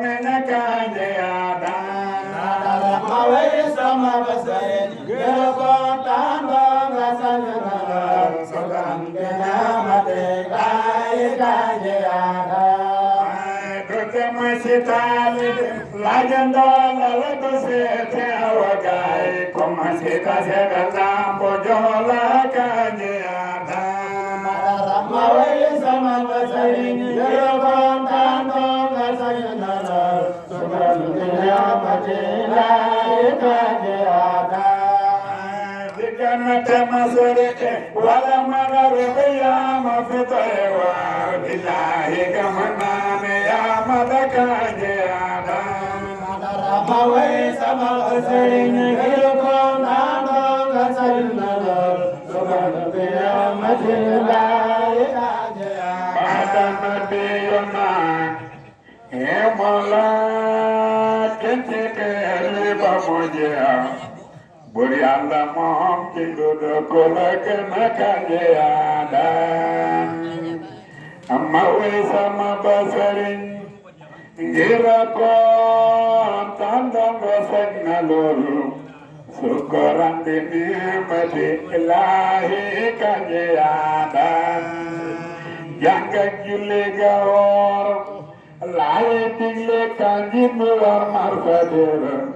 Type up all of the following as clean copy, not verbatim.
na kajayada mawai sama besar gero kontan bangga sanjana sokam kena mate kai kajayada dote masitali lajanda lalatu se te awagai komasita se galambo jola kajayada mawai sama besar gero kontan bangga sanjana sokam kena mate kai kajayada Dikanata masurike wala mararubiya mafitaewa bilahi kamanane ya madakajayada mawai sama besar gero kontan bangga sanjana sokam kena mate kai kajayada Adamabiyona Hemala Kenchike Riba Mojea Burianda Moham Kindudu Kulakana Kajayada Amawe sama basarin Girakon Tandang Gosak Naluru Syukuran dini mati ilahi kajayada Jangka jule gaor Lai tingle kanji nular marfadera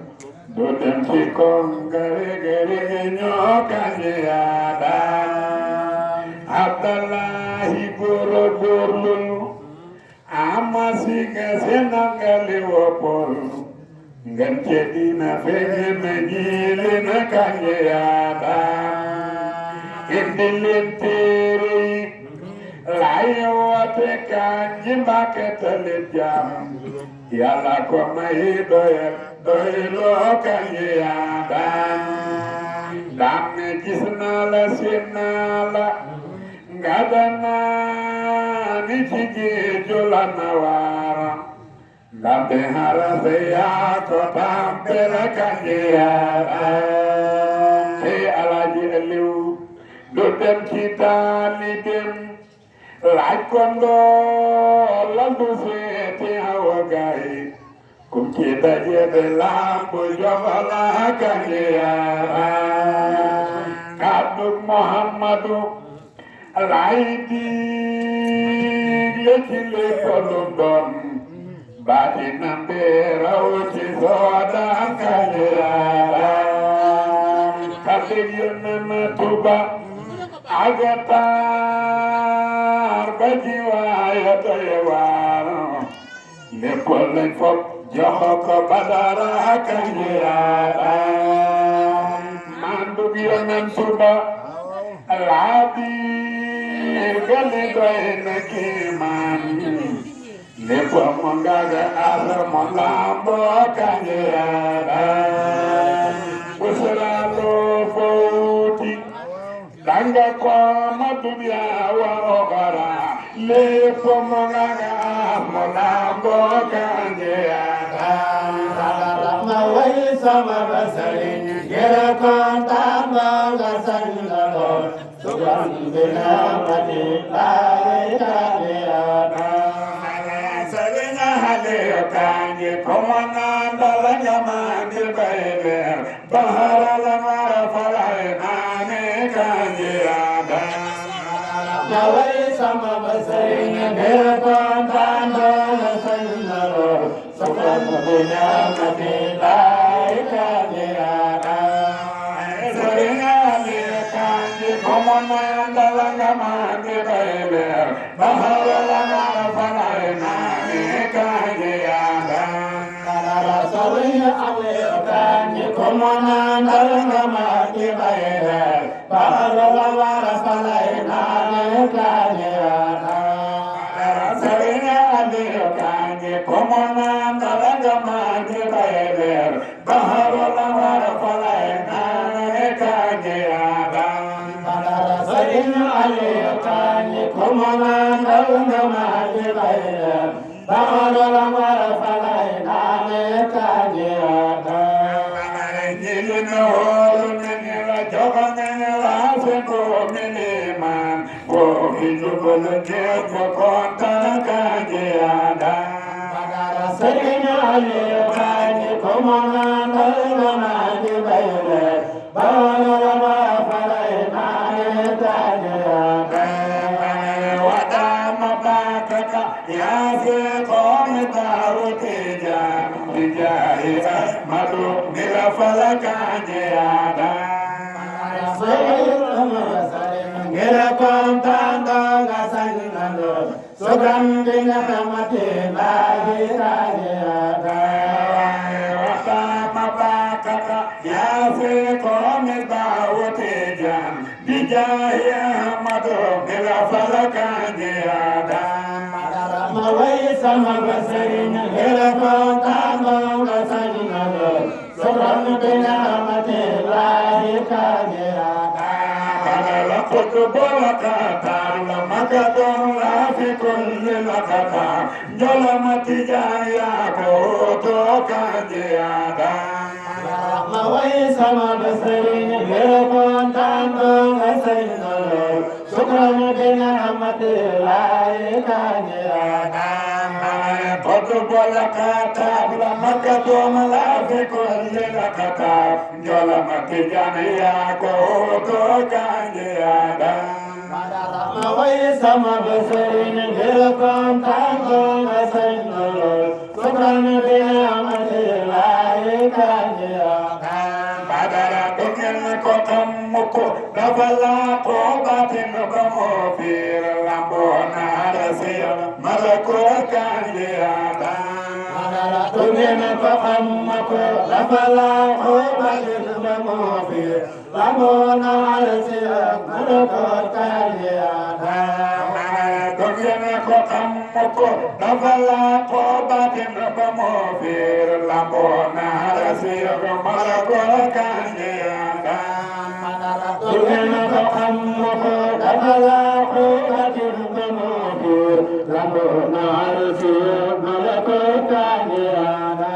Doten sikong gare nyo kajayada Abdallahi buru-burlul Amasi kesenang kali wapor Ganjedi na fege na gile na kajayada Indilintiri Laiwate kanji maketale jam Yala kwa doilo kajayada Damne kisnala sinala Gadana nichigi julana wara Damne harasaya kotampera kajayada Hey alaji eliu Dudem kita lidem Laikondo Landu sete hawagai Kumkita jede lampu jawala kajayada Kaduk Muhammadu Laidi Lekile kolundon Bati nambe rauci soda kajayada Kadir yunana tuba Agatar bajiwa yatayawaro Lepol fok johoko badara kajayada Manduk yonan suba Labi gali doyna kiman Lepol mongaga asar mongambo kajayada Usralo fouti Tanga kwa madunia wa ogara Lepo mongaga molambo kajayada mawai sama besar gero kontan bangga sanjana sokam kena mate kai kajayada Sarina hale kange komanda la nyamandi baile bahara la mara falai nane kajayada mawai sama besar gero kontan bangga sanjana sokam kena mate kai kajayada Sarina hale kange komanda la nyamandi baile bahara la mara falai nane kajayada Sarina alekani komanan dalgama kibaira Pahalawara salaina nekanyana Sarina alekani komanan dalgama kibaira Pahalawara salaina nekanyana Sarina alekani komanan dalgama kibaira Pahalawara salaina nekanyana Jilina holu menila joganela seko miniman Wohi jubulu jeko konta kajayada Serigne Aliou Kandji ku mu nandal nga mandi bayle bawal la ma falay naane taaje wadama bakaka yaase komi tawtija bijahi ahmadu mila falakanje ada Gira kontando ga sanginando sugandina kamate lahi taaje wadama bakaka yaase komi tawtija bijahi ahmadu mila falakanje ada Mawai sama basarinya gira kontando ga sanginando sugandina kamate lahi taaje Mawai sama basarinya gira kontando ga sanginando sugandina kamate lahi taaje Mawai sama basarinya gira kontando ga sanginando sugandina kamate lahi taaje Badara tungel ko tamuko dabala ko batin ko mo fir lambona rasiya malako kandiada Madara tungel ko tamuko dabala ko batin ko mo fir lambona rasiya malako kandiada tungel ko tamuko dabala ko batin ko mo fir lambona rasiya malako kandiada tungel ko tamuko dabala ko batin ko mo fir lambona rasiya malako kandiada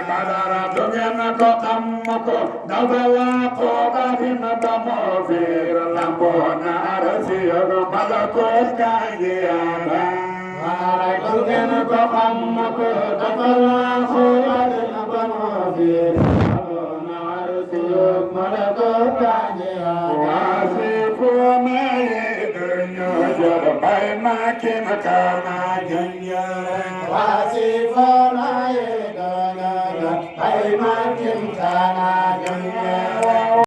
Badara tungel ko tamuko dabala ko batin ko mo fir lambona rasiya malako kandiada tungel ko tamuko dabala ko batin ko mo fir lambona rasiya malako kandiada Wasifuna yedunya jarabai makin kana janya Wasifona yedana, ay makin kana janya.